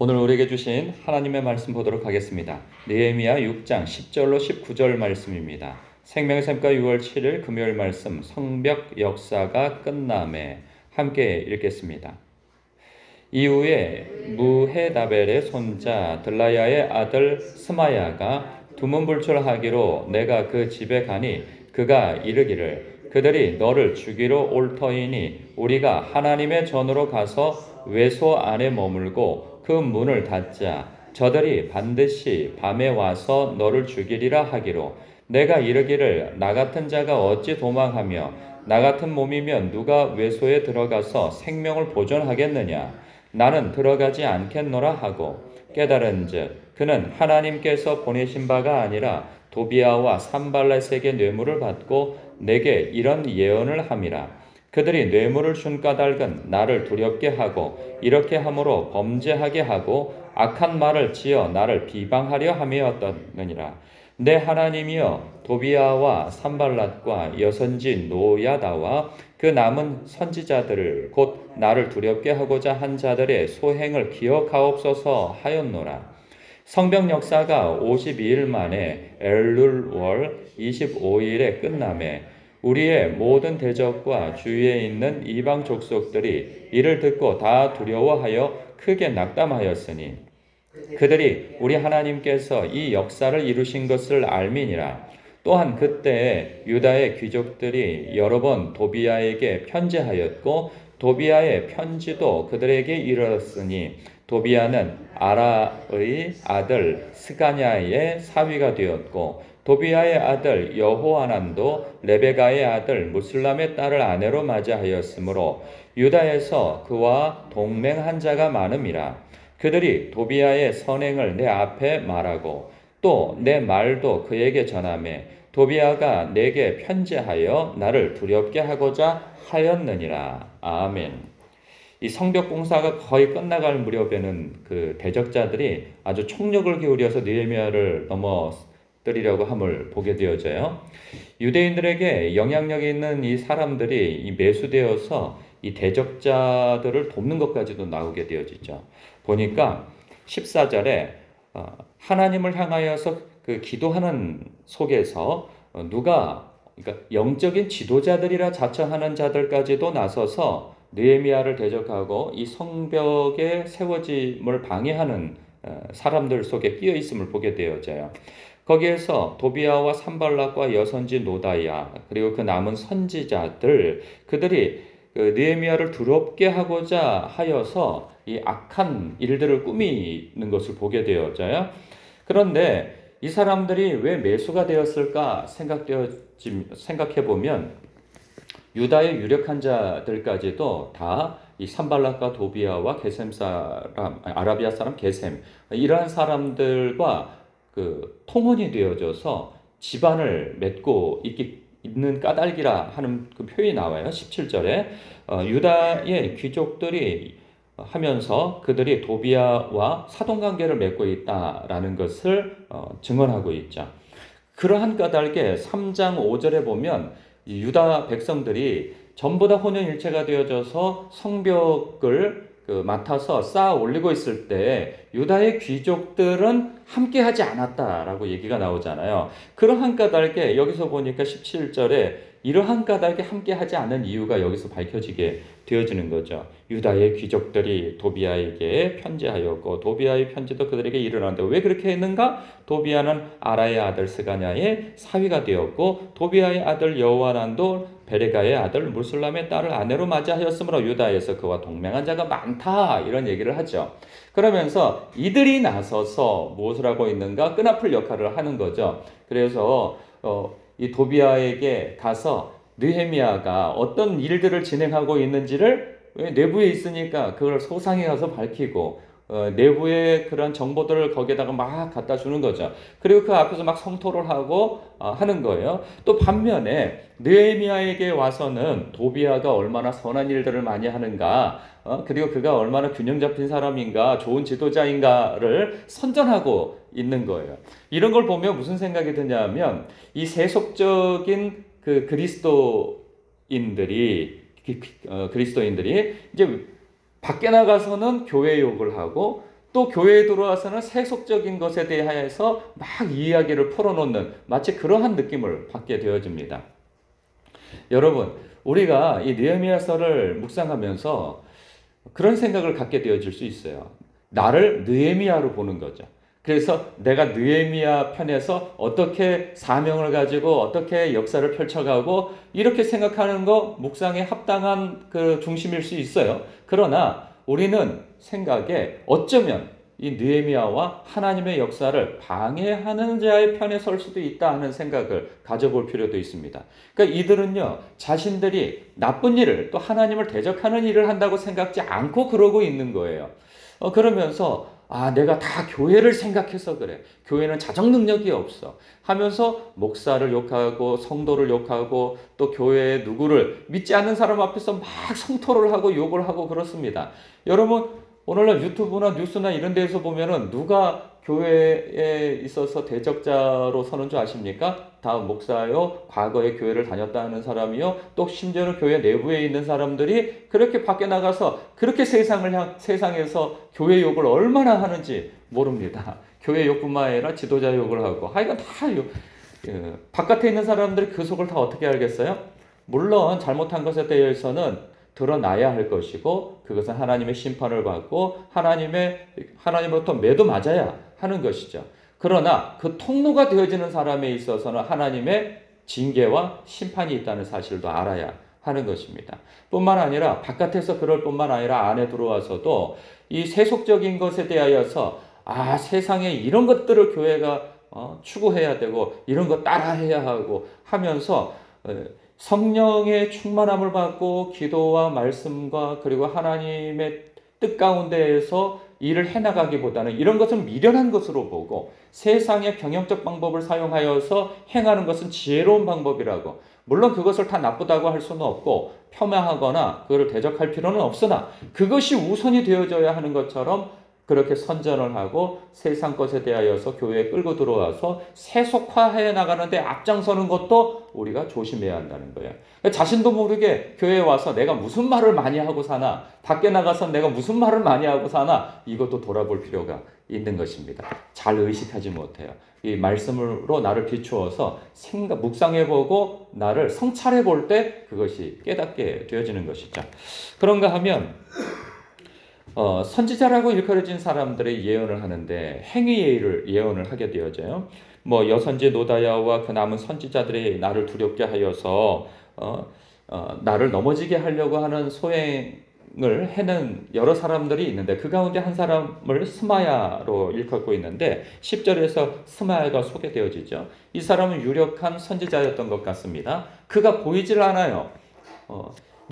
오늘 우리에게 주신 하나님의 말씀 보도록 하겠습니다. 느헤미야 6장 10절로 19절 말씀입니다. 생명의 샘가 6월 7일 금요일 말씀 성벽 역사가 끝남에 함께 읽겠습니다. 이후에 무헤다벨의 손자 들라야의 아들 스마야가 두문불출하기로 내가 그 집에 가니 그가 이르기를 그들이 너를 죽이러 올 터이니 우리가 하나님의 전으로 가서 외소 안에 머물고 그 문을 닫자. 저들이 반드시 밤에 와서 너를 죽이리라 하기로 내가 이르기를 나 같은 자가 어찌 도망하며 나 같은 몸이면 누가 외소에 들어가서 생명을 보존하겠느냐. 나는 들어가지 않겠노라 하고 깨달은즉 그는 하나님께서 보내신 바가 아니라 도비아와 산발렛에게 뇌물을 받고 내게 이런 예언을 함이라. 그들이 뇌물을 준 까닭은 나를 두렵게 하고 이렇게 함으로 범죄하게 하고 악한 말을 지어 나를 비방하려 함이었느니라. 내 하나님이여 도비아와 산발랏과 여선지 노야다와 그 남은 선지자들을 곧 나를 두렵게 하고자 한 자들의 소행을 기억하옵소서 하였노라. 성벽 역사가 52일 만에 엘룰월 25일에 끝남에 우리의 모든 대적과 주위에 있는 이방 족속들이 이를 듣고 다 두려워하여 크게 낙담하였으니 그들이 우리 하나님께서 이 역사를 이루신 것을 알미니라. 또한 그때 유다의 귀족들이 여러 번 도비아에게 편지하였고 도비아의 편지도 그들에게 이르렀으니 도비아는 아라의 아들 스가냐의 사위가 되었고 도비아의 아들 여호하난도 레베가의 아들 무슬람의 딸을 아내로 맞이하였으므로 유다에서 그와 동맹한 자가 많음이라. 그들이 도비아의 선행을 내 앞에 말하고 또 내 말도 그에게 전하매 도비아가 내게 편지하여 나를 두렵게 하고자 하였느니라. 아멘. 이 성벽 공사가 거의 끝나갈 무렵에는 그 대적자들이 아주 총력을 기울여서 느헤미야를 넘어뜨리려고 함을 보게 되어져요. 유대인들에게 영향력 있는 이 사람들이 이 매수되어서 이 대적자들을 돕는 것까지도 나오게 되어지죠. 보니까 14절에 하나님을 향하여서 그 기도하는 속에서 누가 그러니까 영적인 지도자들이라 자처하는 자들까지도 나서서 느헤미야를 대적하고 이 성벽의 세워짐을 방해하는 사람들 속에 끼어 있음을 보게 되어져요. 거기에서 도비아와 산발락과 여선지 노다야 그리고 그 남은 선지자들 그들이 그 느헤미야를 두렵게 하고자 하여서 이 악한 일들을 꾸미는 것을 보게 되어져요. 그런데 이 사람들이 왜 매수가 되었을까 생각해 보면 유다의 유력한 자들까지도 다 이 산발락과 도비아와 게셈 사람, 아라비아 사람 게셈 이러한 사람들과 그 통혼이 되어져서 집안을 맺고 있는 까닭이라 하는 그 표현이 나와요. 17절에 유다의 귀족들이 하면서 그들이 도비아와 사돈관계를 맺고 있다라는 것을 증언하고 있죠. 그러한 까닭에 3장 5절에 보면 유다 백성들이 전부 다 혼연일체가 되어져서 성벽을 맡아서 쌓아 올리고 있을 때 유다의 귀족들은 함께하지 않았다라고 얘기가 나오잖아요. 그러한 까닭에 여기서 보니까 17절에 이러한 까닭에 함께하지 않은 이유가 여기서 밝혀지게 되어지는 거죠. 유다의 귀족들이 도비아에게 편지하였고 도비아의 편지도 그들에게 이르렀는데 왜 그렇게 했는가? 도비아는 아라의 아들 스가냐의 사위가 되었고 도비아의 아들 여호하난도 베레가의 아들 무슬람의 딸을 아내로 맞이하였으므로 유다에서 그와 동맹한 자가 많다 이런 얘기를 하죠. 그러면서 이들이 나서서 무엇을 하고 있는가? 끈아풀 역할을 하는 거죠. 그래서 이 도비아에게 가서 느헤미야가 어떤 일들을 진행하고 있는지를 내부에 있으니까 그걸 소상히 가서 밝히고 내부의 그런 정보들을 거기에다가 막 갖다 주는 거죠. 그리고 그 앞에서 막 성토를 하고 하는 거예요. 또 반면에 느헤미야에게 와서는 도비아가 얼마나 선한 일들을 많이 하는가, 그리고 그가 얼마나 균형 잡힌 사람인가, 좋은 지도자인가를 선전하고 있는 거예요. 이런 걸 보면 무슨 생각이 드냐면 이 세속적인 그 그리스도인들이 이제 밖에 나가서는 교회 욕을 하고 또 교회에 들어와서는 세속적인 것에 대해서 막 이야기를 풀어놓는 마치 그러한 느낌을 받게 되어집니다. 여러분, 우리가 이 느헤미야서를 묵상하면서 그런 생각을 갖게 되어질 수 있어요. 나를 느헤미야로 보는 거죠. 그래서 내가 느헤미야 편에서 어떻게 사명을 가지고 어떻게 역사를 펼쳐가고 이렇게 생각하는 거 묵상에 합당한 그 중심일 수 있어요. 그러나 우리는 생각에 어쩌면 이 느헤미야와 하나님의 역사를 방해하는 자의 편에 설 수도 있다 하는 생각을 가져볼 필요도 있습니다. 그러니까 이들은요, 자신들이 나쁜 일을 또 하나님을 대적하는 일을 한다고 생각지 않고 그러고 있는 거예요. 그러면서 내가 다 교회를 생각해서 그래. 교회는 자정 능력이 없어. 하면서 목사를 욕하고 성도를 욕하고 또 교회에 누구를 믿지 않는 사람 앞에서 막 성토를 하고 욕을 하고 그렇습니다. 여러분, 오늘날 유튜브나 뉴스나 이런 데에서 보면은 누가 교회에 있어서 대적자로 서는 줄 아십니까? 다 목사요, 과거에 교회를 다녔다 하는 사람이요, 또 심지어는 교회 내부에 있는 사람들이 그렇게 밖에 나가서 그렇게 세상에서 교회 욕을 얼마나 하는지 모릅니다. 교회 욕뿐만 아니라 지도자 욕을 하고, 하여간 다 바깥에 있는 사람들이 그 속을 다 어떻게 알겠어요? 물론 잘못한 것에 대해서는 드러나야 할 것이고, 그것은 하나님의 심판을 받고 하나님으로부터 매도 맞아야 하는 것이죠. 그러나 그 통로가 되어지는 사람에 있어서는 하나님의 징계와 심판이 있다는 사실도 알아야 하는 것입니다. 뿐만 아니라 바깥에서 그럴 뿐만 아니라 안에 들어와서도 이 세속적인 것에 대하여서 세상에 이런 것들을 교회가 추구해야 되고 이런 거 따라해야 하고 하면서 성령의 충만함을 받고 기도와 말씀과 그리고 하나님의 뜻 가운데에서 일을 해나가기보다는 이런 것은 미련한 것으로 보고 세상의 경영적 방법을 사용하여서 행하는 것은 지혜로운 방법이라고, 물론 그것을 다 나쁘다고 할 수는 없고 폄하하거나 그것을 대적할 필요는 없으나 그것이 우선이 되어져야 하는 것처럼 그렇게 선전을 하고 세상 것에 대하여서 교회에 끌고 들어와서 세속화해 나가는데 앞장서는 것도 우리가 조심해야 한다는 거예요. 자신도 모르게 교회에 와서 내가 무슨 말을 많이 하고 사나, 밖에 나가서 내가 무슨 말을 많이 하고 사나, 이것도 돌아볼 필요가 있는 것입니다. 잘 의식하지 못해요. 이 말씀으로 나를 비추어서 묵상해보고 나를 성찰해볼 때 그것이 깨닫게 되어지는 것이죠. 그런가 하면 선지자라고 일컬어진 사람들의 예언을 하는데 행위의 예언을 하게 되어져요. 여선지 노다야와 그 남은 선지자들이 나를 두렵게 하여서 나를 넘어지게 하려고 하는 소행을 해는 여러 사람들이 있는데 그 가운데 한 사람을 스마야로 일컫고 있는데 10절에서 스마야가 소개되어지죠. 이 사람은 유력한 선지자였던 것 같습니다. 그가 보이질 않아요.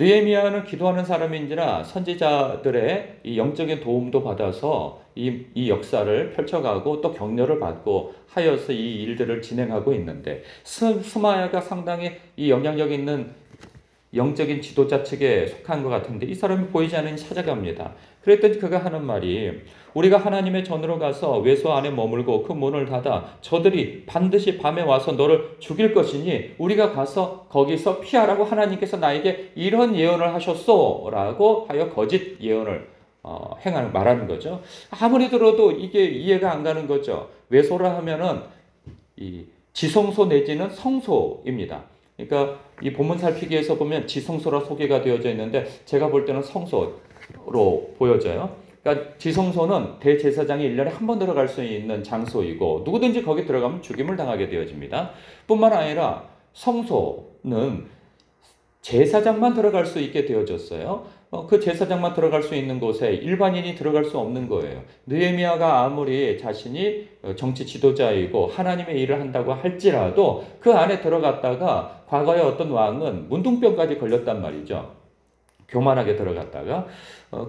느헤미야는 기도하는 사람인지라 선지자들의 이 영적인 도움도 받아서 이 역사를 펼쳐가고 또 격려를 받고 하여서 이 일들을 진행하고 있는데 스마야가 상당히 이 영향력 있는 영적인 지도자 측에 속한 것 같은데 이 사람이 보이지 않으니 찾아갑니다. 그랬더니 그가 하는 말이 우리가 하나님의 전으로 가서 외소 안에 머물고 그 문을 닫아 저들이 반드시 밤에 와서 너를 죽일 것이니 우리가 가서 거기서 피하라고 하나님께서 나에게 이런 예언을 하셨소 라고 하여 거짓 예언을 말하는 거죠. 아무리 들어도 이게 이해가 안 가는 거죠. 외소라 하면은 이 지성소 내지는 성소입니다. 그러니까 이 본문 살피기에서 보면 지성소라 소개가 되어져 있는데 제가 볼 때는 성소로 보여져요. 그러니까 지성소는 대제사장이 1년에 한 번 들어갈 수 있는 장소이고 누구든지 거기 들어가면 죽임을 당하게 되어집니다. 뿐만 아니라 성소는 제사장만 들어갈 수 있게 되어졌어요. 그 제사장만 들어갈 수 있는 곳에 일반인이 들어갈 수 없는 거예요. 느헤미야가 아무리 자신이 정치 지도자이고 하나님의 일을 한다고 할지라도 그 안에 들어갔다가 과거에 어떤 왕은 문둥병까지 걸렸단 말이죠. 교만하게 들어갔다가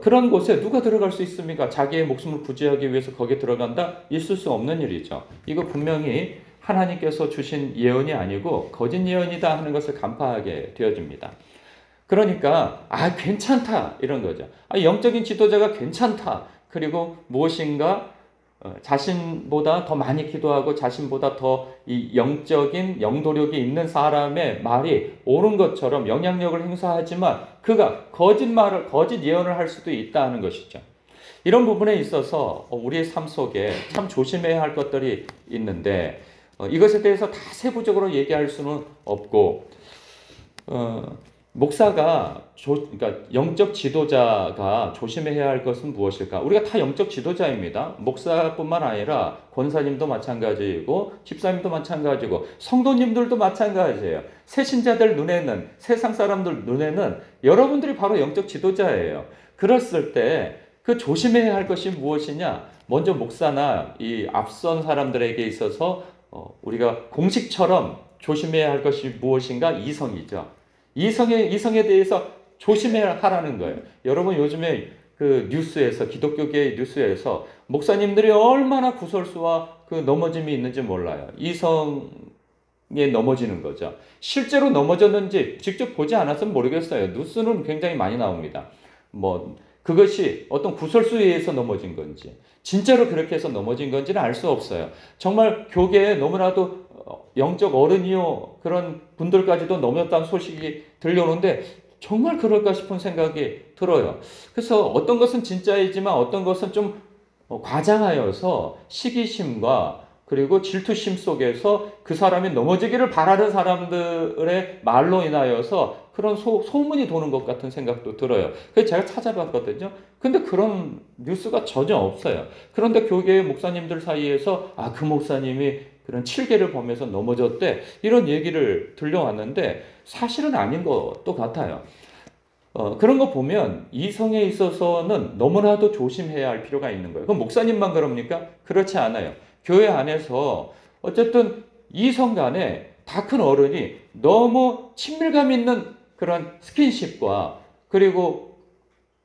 그런 곳에 누가 들어갈 수 있습니까? 자기의 목숨을 구제하기 위해서 거기에 들어간다? 있을 수 없는 일이죠. 이거 분명히 하나님께서 주신 예언이 아니고 거짓 예언이다 하는 것을 간파하게 되어집니다. 그러니까 괜찮다 이런 거죠. 영적인 지도자가 괜찮다. 그리고 무엇인가 자신보다 더 많이 기도하고 자신보다 더 이 영적인 영도력이 있는 사람의 말이 옳은 것처럼 영향력을 행사하지만 그가 거짓 예언을 할 수도 있다는 것이죠. 이런 부분에 있어서 우리의 삶 속에 참 조심해야 할 것들이 있는데 이것에 대해서 다 세부적으로 얘기할 수는 없고 목사가 그러니까 영적 지도자가 조심해야 할 것은 무엇일까? 우리가 다 영적 지도자입니다. 목사뿐만 아니라 권사님도 마찬가지이고 집사님도 마찬가지고 성도님들도 마찬가지예요. 새신자들 눈에는 세상 사람들 눈에는 여러분들이 바로 영적 지도자예요. 그랬을 때 그 조심해야 할 것이 무엇이냐? 먼저 목사나 이 앞선 사람들에게 있어서 우리가 공식처럼 조심해야 할 것이 무엇인가? 이성이죠. 이성에 대해서 조심해야 하라는 거예요. 여러분 요즘에 그 뉴스에서 기독교계의 뉴스에서 목사님들이 얼마나 구설수와 그 넘어짐이 있는지 몰라요. 이성에 넘어지는 거죠. 실제로 넘어졌는지 직접 보지 않았으면 모르겠어요. 뉴스는 굉장히 많이 나옵니다. 그것이 어떤 구설수에 의해서 넘어진 건지 진짜로 그렇게 해서 넘어진 건지는 알 수 없어요. 정말 교계에 너무나도 영적 어른이요 그런 분들까지도 넘었다는 소식이 들려오는데 정말 그럴까 싶은 생각이 들어요. 그래서 어떤 것은 진짜이지만 어떤 것은 좀 과장하여서 시기심과 그리고 질투심 속에서 그 사람이 넘어지기를 바라는 사람들의 말로 인하여서 그런 소문이 도는 것 같은 생각도 들어요. 그래서 제가 찾아봤거든요. 근데 그런 뉴스가 전혀 없어요. 그런데 교계의 목사님들 사이에서 그 목사님이 그런 칠계를 범해서 넘어졌대 이런 얘기를 들려왔는데 사실은 아닌 것도 같아요. 그런 거 보면 이성에 있어서는 너무나도 조심해야 할 필요가 있는 거예요. 그럼 목사님만 그럽니까? 그렇지 않아요. 교회 안에서 어쨌든 이성 간에 다 큰 어른이 너무 친밀감 있는 그런 스킨십과 그리고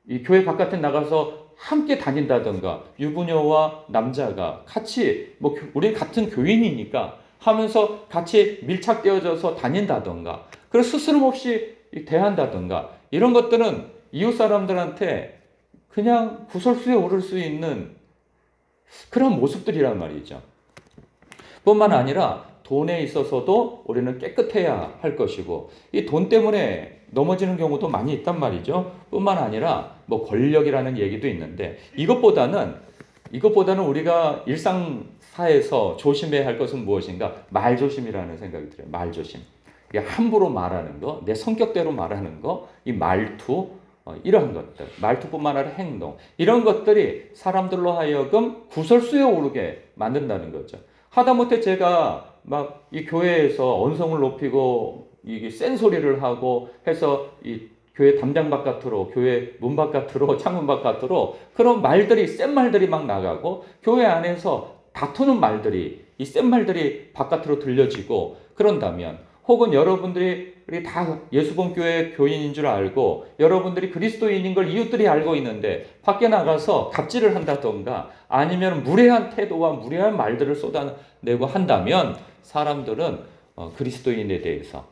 이 교회 바깥에 나가서 함께 다닌다든가 유부녀와 남자가 같이 우리 같은 교인이니까 하면서 같이 밀착되어져서 다닌다든가 그리고 스스럼 없이 대한다든가 이런 것들은 이웃 사람들한테 그냥 구설수에 오를 수 있는 그런 모습들이란 말이죠. 뿐만 아니라 돈에 있어서도 우리는 깨끗해야 할 것이고 이 돈 때문에 넘어지는 경우도 많이 있단 말이죠. 뿐만 아니라 권력이라는 얘기도 있는데 이것보다는 우리가 일상사에서 조심해야 할 것은 무엇인가? 말조심이라는 생각이 들어요. 말조심. 함부로 말하는 거, 내 성격대로 말하는 거, 이 말투 이런 것들, 말투뿐만 아니라 행동 이런 것들이 사람들로 하여금 구설수에 오르게 만든다는 거죠. 하다못해 제가 이 교회에서 언성을 높이고 이게 센 소리를 하고 해서 이 교회 담장 바깥으로, 교회 문 바깥으로, 창문 바깥으로 그런 말들이 센 말들이 막 나가고 교회 안에서 다투는 말들이 이 센 말들이 바깥으로 들려지고 그런다면 혹은 여러분들이 다 예수봉교회 교인인 줄 알고 여러분들이 그리스도인인 걸 이웃들이 알고 있는데 밖에 나가서 갑질을 한다던가 아니면 무례한 태도와 무례한 말들을 쏟아내고 한다면 사람들은 그리스도인에 대해서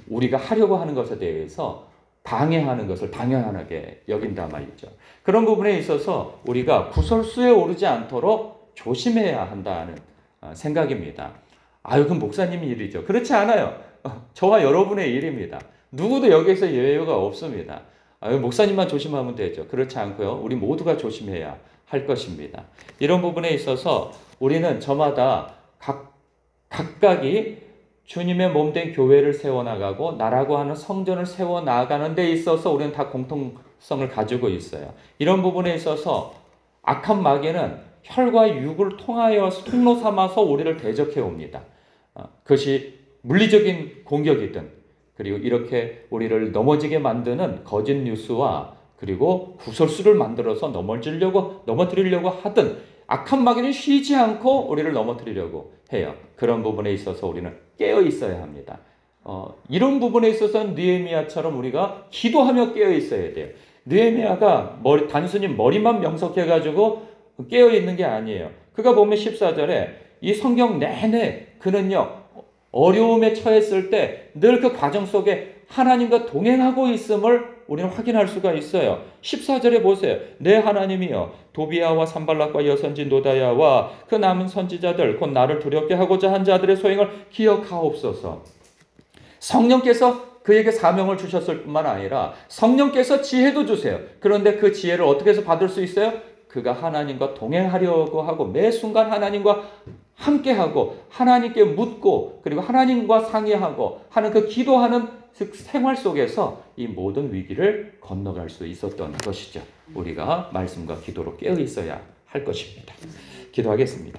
우리가 하려고 하는 것에 대해서 방해하는 것을 당연하게 여긴단 말이죠. 그런 부분에 있어서 우리가 구설수에 오르지 않도록 조심해야 한다는 생각입니다. 그건 목사님 일이죠. 그렇지 않아요. 저와 여러분의 일입니다. 누구도 여기에서 예외가 없습니다. 목사님만 조심하면 되죠. 그렇지 않고요. 우리 모두가 조심해야 할 것입니다. 이런 부분에 있어서 우리는 저마다 각각이 주님의 몸된 교회를 세워나가고 나라고 하는 성전을 세워나가는 데 있어서 우리는 다 공통성을 가지고 있어요. 이런 부분에 있어서 악한 마귀는 혈과 육을 통로 삼아서 우리를 대적해 옵니다. 그것이 물리적인 공격이든 그리고 이렇게 우리를 넘어지게 만드는 거짓 뉴스와 그리고 구설수를 만들어서 넘어뜨리려고 하든 악한 마귀는 쉬지 않고 우리를 넘어뜨리려고 해요. 그런 부분에 있어서 우리는 깨어 있어야 합니다. 이런 부분에 있어서는 느헤미야처럼 우리가 기도하며 깨어 있어야 돼요. 느헤미야가 단순히 머리만 명석해가지고 깨어 있는 게 아니에요. 그가 보면 14절에 이 성경 내내 그는요 어려움에 처했을 때 늘 그 과정 속에 하나님과 동행하고 있음을 우리는 확인할 수가 있어요. 14절에 보세요. 내 하나님이여 도비야와 산발락과 여선지 노다야와 그 남은 선지자들 곧 나를 두렵게 하고자 한 자들의 소행을 기억하옵소서. 성령께서 그에게 사명을 주셨을 뿐만 아니라 성령께서 지혜도 주세요. 그런데 그 지혜를 어떻게 해서 받을 수 있어요? 그가 하나님과 동행하려고 하고 매 순간 하나님과 함께하고 하나님께 묻고 그리고 하나님과 상의하고 하는 그 기도하는 생활 속에서 이 모든 위기를 건너갈 수 있었던 것이죠. 우리가 말씀과 기도로 깨어 있어야 할 것입니다. 기도하겠습니다.